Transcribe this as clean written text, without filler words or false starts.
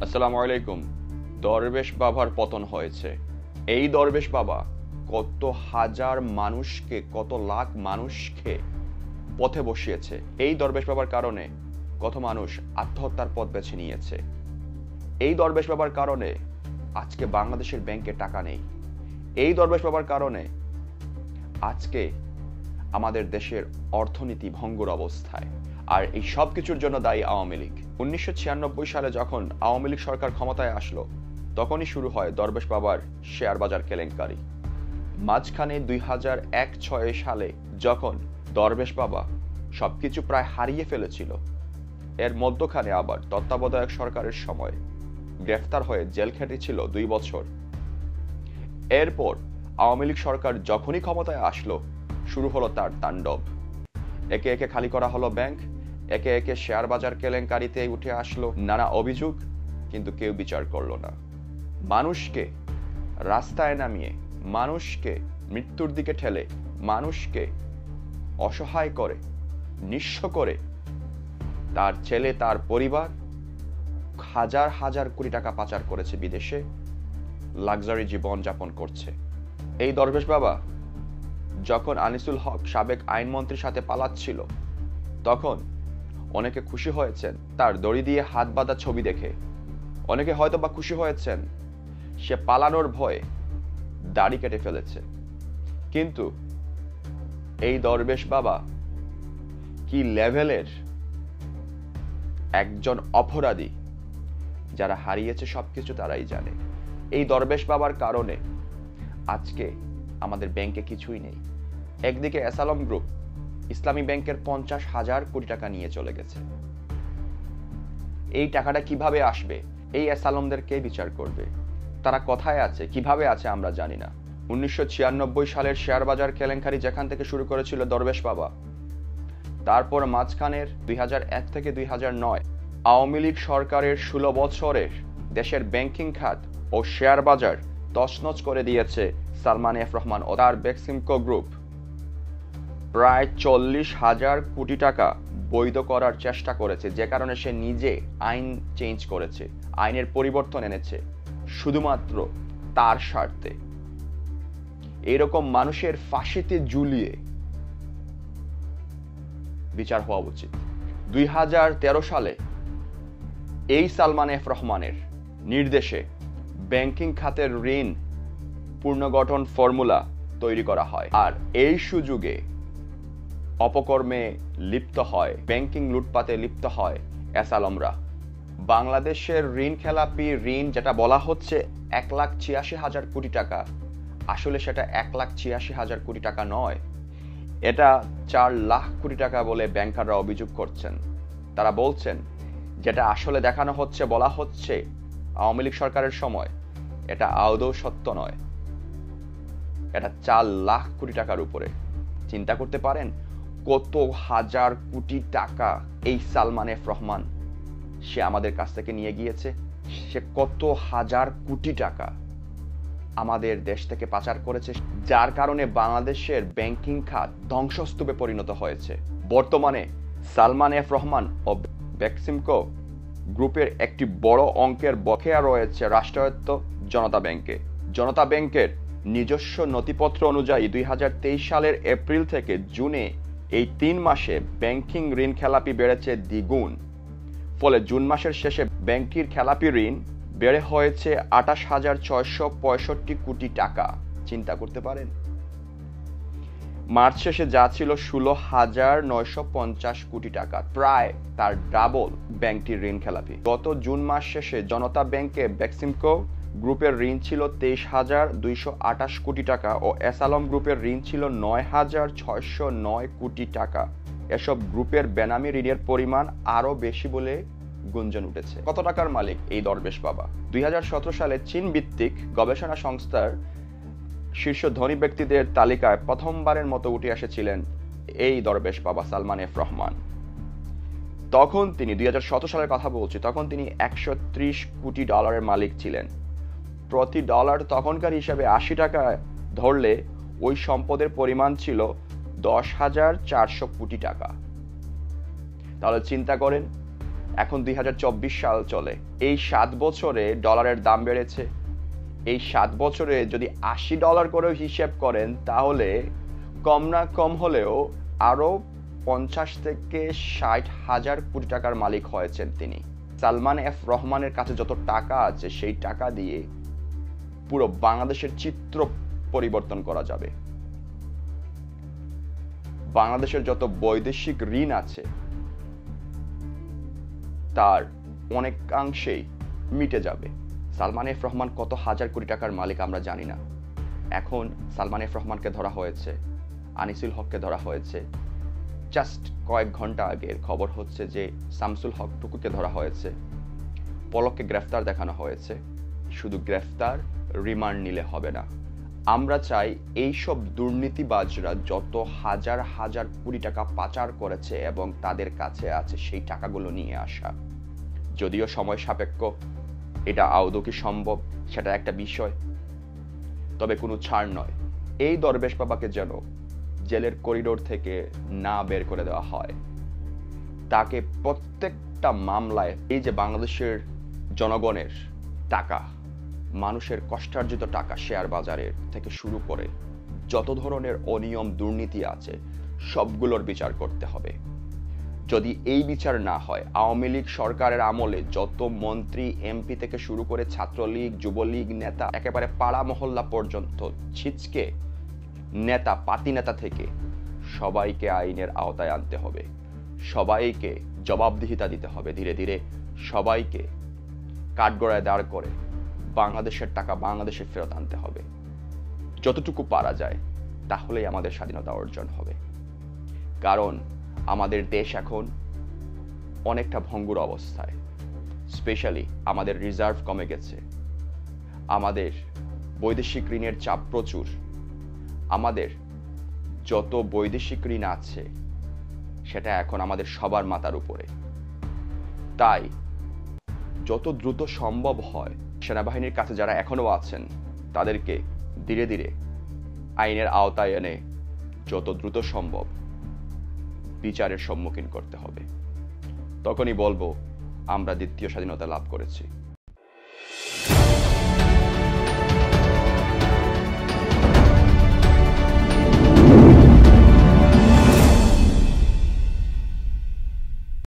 আসসালামু আলাইকুম। দরবেশ বাবার পতন হয়েছে। এই দরবেশ বাবা কত হাজার মানুষকে, কত লাখ মানুষকে পথে বসিয়েছে। এই দরবেশ বাবার কারণে কত মানুষ আত্মহত্যার পথ বেছে নিয়েছে। এই দরবেশ বাবার কারণে আজকে বাংলাদেশের ব্যাংকে টাকা নেই। এই দরবেশ বাবার কারণে আজকে আমাদের দেশের অর্থনীতি ভঙ্গুর অবস্থায়। আর এই সব কিছুর জন্য দায়ী আওয়ামী লীগ। 1996 সালে যখন আওয়ামী লীগ সরকার ক্ষমতায় আসলো, তখনই শুরু হয় দরবেশ বাবার শেয়ার বাজার কেলেঙ্কারি। মাঝখানে 2001-06 সালে যখন দরবেশ বাবা সবকিছু প্রায় হারিয়ে ফেলেছিল, এর মধ্যখানে আবার তত্ত্বাবধায়ক সরকারের সময় গ্রেফতার হয়ে জেল খেটেছিল 2 বছর। এরপর আওয়ামী লীগ সরকার যখনই ক্ষমতায় আসলো, শুরু হলো তার তাণ্ডব। একে একে খালি করা হলো ব্যাংক, একে একে শেয়ার বাজার কেলেঙ্কারিতে উঠে আসলো নানা অভিযোগ, কিন্তু কেউ বিচার করলো না। মানুষকে রাস্তায় নামিয়ে, মানুষকে মৃত্যুর দিকে ঠেলে, মানুষকে অসহায় করে, নিঃস্ব করে তার ছেলে, তার পরিবার হাজার হাজার কোটি টাকা পাচার করেছে বিদেশে, লাক্সারি জীবন যাপন করছে। এই দরবেশ বাবা যখন আনিসুল হক সাবেক আইনমন্ত্রীর সাথে পালাচ্ছিল, তখন অনেকে খুশি হয়েছেন তার দড়ি দিয়ে হাত বাঁধা ছবি দেখে। অনেকে হয়তো বা খুশি হয়েছেন সে পালানোর ভয়ে দাড়ি কেটে ফেলেছে। কিন্তু এই দরবেশ বাবা কি লেভেলের একজন অপরাধী, যারা হারিয়েছে সবকিছু তারাই জানে। এই দরবেশ বাবার কারণে আজকে আমাদের ব্যাংকে কিছুই নেই। একদিকে এসালম গ্রুপ ইসলামী ব্যাংকের 50,000 কোটি টাকা নিয়ে চলে গেছে। এই টাকাটা কিভাবে আসবে? এই এসালমদের কে বিচার করবে? তারা কোথায় আছে, কিভাবে আছে আমরা জানি না। 1996 সালের শেয়ার বাজার কেলেঙ্কারি যেখান থেকে শুরু করেছিল দরবেশ বাবা, তারপর মাঝখানের 2001 থেকে 2009 আওয়ামী লীগ সরকারের 16 বছরের দেশের ব্যাংকিং খাত ও শেয়ার বাজার তছনছ করে দিয়েছে সালমান এফ রহমান ও তার বেক্সিমকো গ্রুপ। প্রায় 40,000 কোটি টাকা বৈধ করার চেষ্টা করেছে, যে কারণে সে নিজে আইন চেঞ্জ করেছে, আইনের পরিবর্তন এনেছে শুধুমাত্র তার স্বার্থে। এরকম মানুষের ফাঁসিতে ঝুলিয়ে বিচার হওয়া উচিত। 2013 সালে এই সালমান এফ রহমানের নির্দেশে ব্যাংকিং খাতের ঋণ পুনর্গঠন ফর্মুলা তৈরি করা হয়। আর এই সুযোগে অপকর্মে লিপ্ত হয়, ব্যাংকিং লুটপাতে লিপ্ত হয় এসালমরা। বাংলাদেশের ঋণ খেলাপি ঋণ যেটা বলা হচ্ছে 1,86,000 কোটি টাকা, আসলে সেটা 1,86,000 কোটি টাকা নয়, এটা 4 লাখ কোটি টাকা বলে ব্যাংকাররা অভিযোগ করছেন। তারা বলছেন যেটা আসলে দেখানো হচ্ছে, বলা হচ্ছে আওয়ামী লীগ সরকারের সময়, এটা আদৌ সত্য নয়। এটা 4 লাখ কোটি টাকার উপরে। চিন্তা করতে পারেন কত হাজার কোটি টাকা এই সালমান এফ রহমান সে আমাদের কাছ থেকে নিয়ে গিয়েছে। সে কত হাজার কোটি টাকা আমাদের দেশ থেকে পাচার করেছে, যার কারণে বাংলাদেশের ব্যাংকিং খাত ধ্বংসস্তূপে পরিণত হয়েছে। বর্তমানে সালমান এফ রহমান ও বেক্সিমকো গ্রুপের একটি বড় অঙ্কের বকেয়া রয়েছে রাষ্ট্রায়ত্ত জনতা ব্যাংকে। জনতা ব্যাংকের নিজস্ব নথিপত্র অনুযায়ী 2023 সালের এপ্রিল থেকে জুনে এই 3 মাসে ব্যাংকিং ঋণ খেলাপি বেড়েছে দ্বিগুণ। ফলে জুন মাসের শেষে ব্যাংকটির খেলাপি ঋণ বেড়ে হয়েছে 28,665 কোটি টাকা। চিন্তা করতে পারেন। মার্চ শেষে যা ছিল 16,950 কোটি টাকা, প্রায় তার ডাবল ব্যাংকটির ঋণ খেলাপি। গত জুন মাস শেষে জনতা ব্যাংকে বেক্সিমকো গ্রুপের ঋণ ছিল 23,228 কোটি টাকা ও এসালম গ্রুপের ঋণ ছিল 9,609 কোটি টাকা। এসব গ্রুপের বেনামি ঋণের পরিমাণ আরো বেশি বলে গুঞ্জন উঠেছে। কত টাকার মালিক এই দরবেশ বাবা? 2017 সালে চীন ভিত্তিক গবেষণা সংস্থার শীর্ষ ধনী ব্যক্তিদের তালিকায় প্রথমবারের মতো উঠে এসেছিলেন এই দরবেশ বাবা সালমান এফ রহমান। তখন তিনি 2017 সালের কথা বলছি, তখন তিনি $130 কোটি মালিক ছিলেন। প্রতি ডলার তখনকার হিসাবে 80 টাকা ধরলে ওই সম্পদের পরিমাণ ছিল 10,400 কোটি টাকা। তাহলে চিন্তা করেন এখন 2024 সাল চলে। এই 7 বছরে ডলারের দাম বেড়েছে। এই 7 বছরে যদি $80 করেও হিসেব করেন, তাহলে কম না কম হলেও আরো 50 থেকে 60 হাজার কোটি টাকার মালিক হয়েছেন তিনি। সালমান এফ রহমানের কাছে যত টাকা আছে, সেই টাকা দিয়ে পুরো বাংলাদেশের চিত্র পরিবর্তন করা যাবে। বাংলাদেশের যত বৈদেশিক ঋণ আছে, তার অনেকাংশেই মিটে যাবে। সালমান এফ রহমান কত হাজার কোটি টাকার মালিক আমরা জানি না। এখন সালমান এফ রহমানকে ধরা হয়েছে, আনিসুল হককে ধরা হয়েছে। জাস্ট কয়েক ঘন্টা আগের খবর হচ্ছে যে শামসুল হক টুকুকে ধরা হয়েছে, পলককে গ্রেফতার দেখানো হয়েছে। শুধু গ্রেফতার, রিমান্ড নিলে হবে না। আমরা চাই এইসব দুর্নীতিবাজরা যত হাজার হাজার কোটি টাকা পাচার করেছে এবং তাদের কাছে আছে, সেই টাকাগুলো নিয়ে আসা। যদিও সময় সাপেক্ষ, এটা আদৌ কি সম্ভব সেটা একটা বিষয়, তবে কোনো ছাড় নয়। এই দরবেশ বাবাকে যেন জেলের করিডোর থেকে না বের করে দেওয়া হয়। তাকে প্রত্যেকটা মামলায়, এই যে বাংলাদেশের জনগণের টাকা, মানুষের কষ্টার্জিত টাকা, শেয়ার বাজারের থেকে শুরু করে যত ধরনের অনিয়ম দুর্নীতি আছে, সবগুলোর বিচার করতে হবে। যদি এই বিচার না হয়, আওয়ামী লীগ সরকারের আমলে যত মন্ত্রী, এমপি থেকে শুরু করে ছাত্রলীগ, যুবলীগ নেতা, একেবারে পাড়া মহল্লা পর্যন্ত ছিচকে নেতা, পাতি নেতা থেকে সবাইকে আইনের আওতায় আনতে হবে। সবাইকে জবাবদিহিতা দিতে হবে। ধীরে ধীরে সবাইকে কাঠগড়ায় দাঁড় করে বাংলাদেশের টাকা বাংলাদেশে ফেরত আনতে হবে। যতটুকু পারা যায়, তাহলেই আমাদের স্বাধীনতা অর্জন হবে। কারণ আমাদের দেশ এখন অনেকটা ভঙ্গুর অবস্থায়। স্পেশালি আমাদের রিজার্ভ কমে গেছে, আমাদের বৈদেশিক ঋণের চাপ প্রচুর। আমাদের যত বৈদেশিক ঋণ আছে, সেটা এখন আমাদের সবার মাথার উপরে। তাই যত দ্রুত সম্ভব হয়, সেনাবাহিনীর কাছে যারা এখনো আছেন, তাদেরকে ধীরে ধীরে আইনের আওতায় এনে যত দ্রুত সম্ভব বিচারের সম্মুখীন করতে হবে। তখনই বলবো আমরা দ্বিতীয় স্বাধীনতা লাভ করেছি।